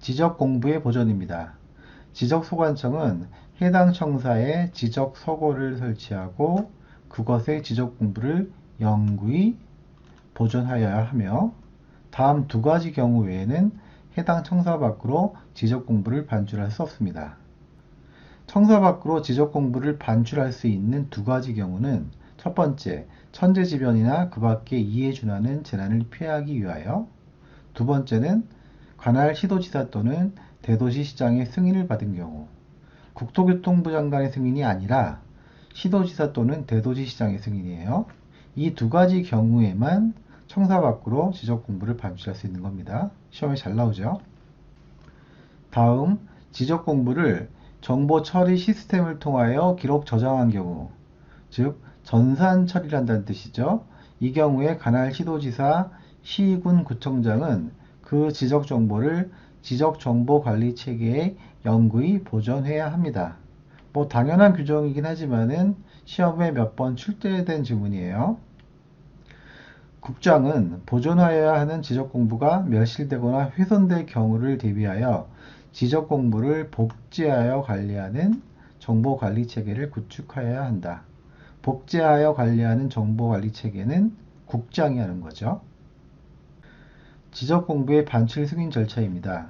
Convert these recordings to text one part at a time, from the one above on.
지적공부의 보존입니다. 지적소관청은 해당 청사에 지적서고를 설치하고 그것의 지적공부를 영구히 보존하여야 하며 다음 두 가지 경우 외에는 해당 청사 밖으로 지적공부를 반출할 수 없습니다. 청사 밖으로 지적공부를 반출할 수 있는 두 가지 경우는 첫 번째, 천재지변이나 그 밖의 이에 준하는 재난을 피하기 위하여, 두 번째는 관할 시도지사 또는 대도시시장의 승인을 받은 경우, 국토교통부 장관의 승인이 아니라 시도지사 또는 대도시시장의 승인이에요. 이 두 가지 경우에만 청사 밖으로 지적공부를 반출할 수 있는 겁니다. 시험에 잘 나오죠. 다음, 지적공부를 정보 처리 시스템을 통하여 기록 저장한 경우, 즉 전산 처리를 한다는 뜻이죠. 이 경우에 관할 시도지사, 시군 구청장은 그 지적 정보를 지적정보관리체계에 영구히 보존해야 합니다. 뭐 당연한 규정이긴 하지만은 시험에 몇 번 출제된 질문이에요. 국장은 보존하여야 하는 지적공부가 멸실되거나 훼손될 경우를 대비하여 지적공부를 복제하여 관리하는 정보관리체계를 구축하여야 한다. 복제하여 관리하는 정보관리체계는 국장이 하는 거죠. 지적공부의 반출 승인 절차입니다.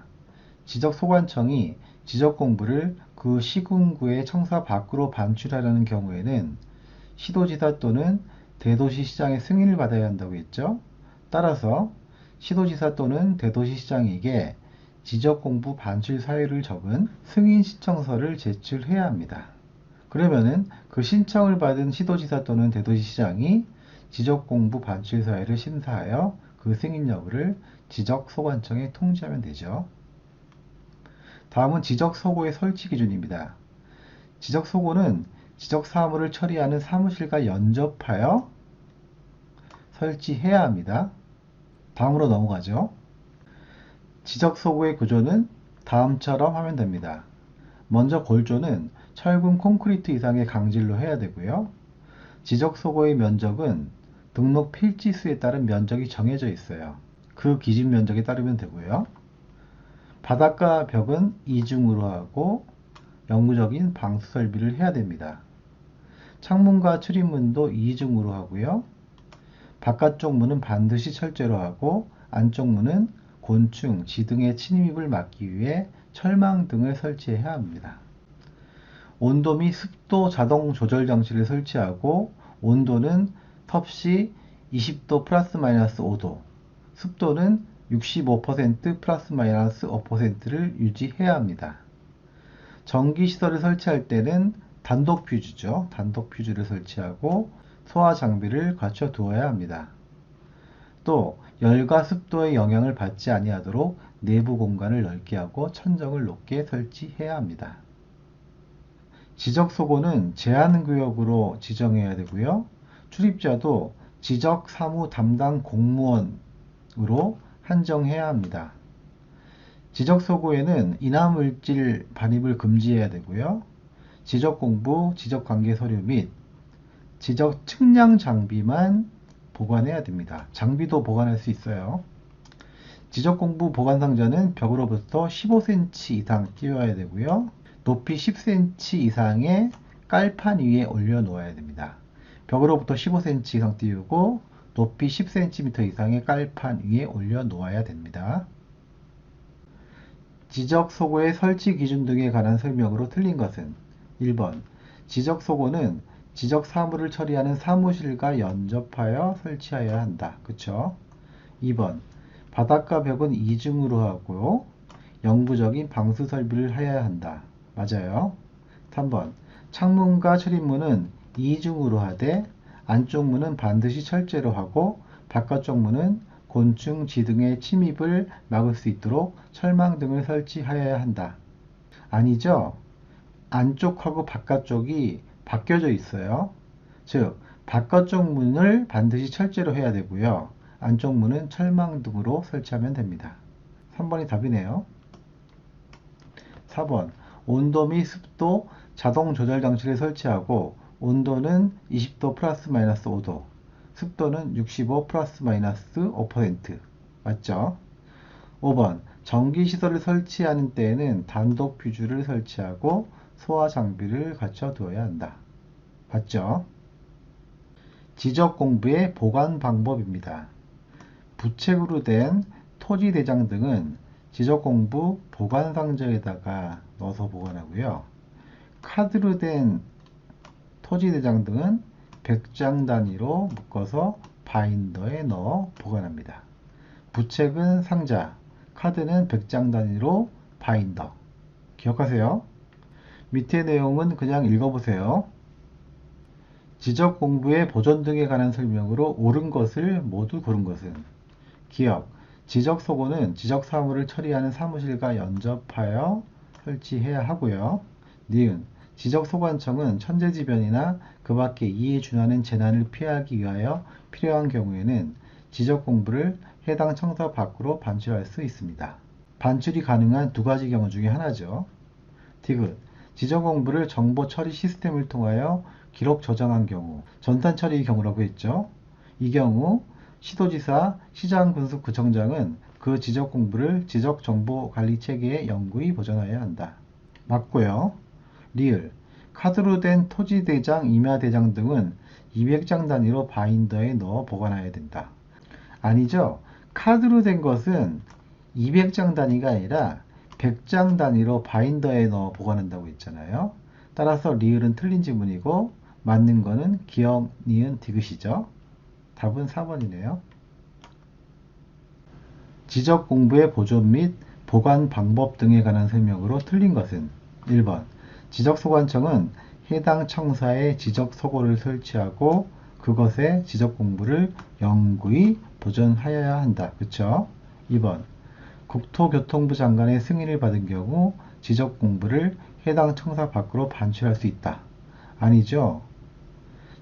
지적소관청이 지적공부를 그 시군구의 청사 밖으로 반출하려는 경우에는 시도지사 또는 대도시시장의 승인을 받아야 한다고 했죠. 따라서 시도지사 또는 대도시시장에게 지적공부 반출 사유를 적은 승인 신청서를 제출해야 합니다. 그러면은 그 신청을 받은 시도지사 또는 대도시시장이 지적공부 반출 사유를 심사하여 그 승인 여부를 지적소관청에 통지하면 되죠. 다음은 지적서고의 설치 기준입니다. 지적서고는 지적사무를 처리하는 사무실과 연접하여 설치해야 합니다. 다음으로 넘어가죠. 지적서고의 구조는 다음처럼 하면 됩니다. 먼저 골조는 철근 콘크리트 이상의 강질로 해야 되고요. 지적서고의 면적은 등록 필지수에 따른 면적이 정해져 있어요. 그 기준 면적에 따르면 되고요. 바닥과 벽은 이중으로 하고 영구적인 방수 설비를 해야 됩니다. 창문과 출입문도 이중으로 하고요. 바깥쪽 문은 반드시 철제로 하고 안쪽 문은 곤충, 쥐 등의 침입을 막기 위해 철망 등을 설치해야 합니다. 온도 및 습도 자동 조절 장치를 설치하고 온도는 섭씨 20도 플러스 마이너스 5도, 습도는 65% 플러스 마이너스 5%를 유지해야 합니다. 전기시설을 설치할 때는 단독 퓨즈죠. 단독 퓨즈를 설치하고 소화 장비를 갖춰 두어야 합니다. 또 열과 습도의 영향을 받지 아니하도록 내부 공간을 넓게 하고 천정을 높게 설치해야 합니다. 지적소고는 제한구역으로 지정해야 되고요. 출입자도 지적사무 담당 공무원으로 한정해야 합니다. 지적소고에는 인화물질 반입을 금지해야 되고요. 지적공부, 지적관계서류 및 지적 측량 장비만 보관해야 됩니다. 장비도 보관할 수 있어요. 지적공부 보관상자는 벽으로부터 15cm 이상 띄워야 되고요. 높이 10cm 이상의 깔판 위에 올려 놓아야 됩니다. 벽으로부터 15cm 이상 띄우고 높이 10cm 이상의 깔판 위에 올려 놓아야 됩니다. 지적소고의 설치 기준 등에 관한 설명으로 틀린 것은 1번 지적소고는 지적사무를 처리하는 사무실과 연접하여 설치하여야 한다. 그쵸? 2번 바닥과 벽은 이중으로 하고 영구적인 방수 설비를 해야 한다. 맞아요. 3번 창문과 출입문은 이중으로 하되 안쪽 문은 반드시 철제로 하고 바깥쪽 문은 곤충, 쥐 등의 침입을 막을 수 있도록 철망 등을 설치하여야 한다. 아니죠? 안쪽하고 바깥쪽이 바뀌어져 있어요. 즉 바깥쪽 문을 반드시 철제로 해야 되고요. 안쪽 문은 철망 등으로 설치하면 됩니다. 3번이 답이네요. 4번 온도 및 습도 자동 조절 장치를 설치하고 온도는 20도 플러스 마이너스 5도, 습도는 65 플러스 마이너스 5%. 맞죠? 5번 전기시설을 설치하는 때에는 단독 퓨즈를 설치하고 소화 장비를 갖춰두어야 한다. 봤죠? 지적 공부의 보관 방법입니다. 부책으로 된 토지 대장 등은 지적 공부 보관 상자에다가 넣어서 보관하고요. 카드로 된 토지 대장 등은 100장 단위로 묶어서 바인더에 넣어 보관합니다. 부책은 상자, 카드는 100장 단위로 바인더. 기억하세요. 밑에 내용은 그냥 읽어보세요. 지적 공부의 보존 등에 관한 설명으로 옳은 것을 모두 고른 것은 기억, 지적 소고는 지적 사무를 처리하는 사무실과 연접하여 설치해야 하고요. 니은, 지적 소관청은 천재지변이나 그 밖에 이에 준하는 재난을 피하기 위하여 필요한 경우에는 지적 공부를 해당 청사 밖으로 반출할 수 있습니다. 반출이 가능한 두 가지 경우 중에 하나죠. 디귿, 지적 공부를 정보 처리 시스템을 통하여 기록 저장한 경우, 전산 처리의 경우라고 했죠. 이 경우 시도지사, 시장군수구청장은 그 지적 공부를 지적정보관리체계에 영구히 보존하여야 한다. 맞고요. 리을, 카드로 된 토지대장, 임야대장 등은 200장 단위로 바인더에 넣어 보관해야 된다. 아니죠. 카드로 된 것은 200장 단위가 아니라 100장 단위로 바인더에 넣어 보관한다고 했잖아요. 따라서 리을은 틀린 지문이고 맞는 거는 기억, 니은, 디귿이죠. 답은 4번이네요. 지적 공부의 보존 및 보관 방법 등에 관한 설명으로 틀린 것은 1번 지적소관청은 해당 청사에 지적소고를 설치하고 그것의 지적 공부를 영구히 보존하여야 한다. 그쵸? 2번 국토교통부 장관의 승인을 받은 경우 지적 공부를 해당 청사 밖으로 반출할 수 있다. 아니죠.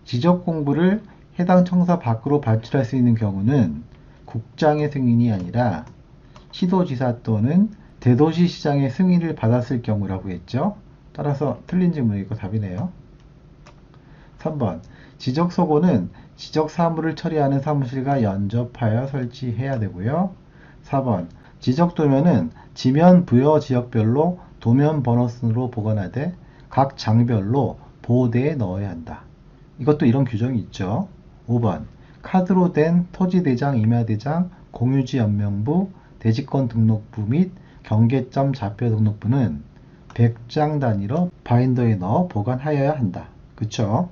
지적 공부를 해당 청사 밖으로 반출할 수 있는 경우는 국장의 승인이 아니라 시도지사 또는 대도시시장의 승인을 받았을 경우라고 했죠. 따라서 틀린 질문이고 답이네요. 3번 지적소고는 지적사무를 처리하는 사무실과 연접하여 설치해야 되고요. 4번 지적도면은 지면 부여 지역별로 도면 번호 순으로 보관하되 각 장별로 보호대에 넣어야 한다. 이것도 이런 규정이 있죠. 5번 카드로 된 토지대장, 임야대장, 공유지 연명부, 대지권 등록부 및 경계점 좌표 등록부는 100장 단위로 바인더에 넣어 보관하여야 한다. 그쵸?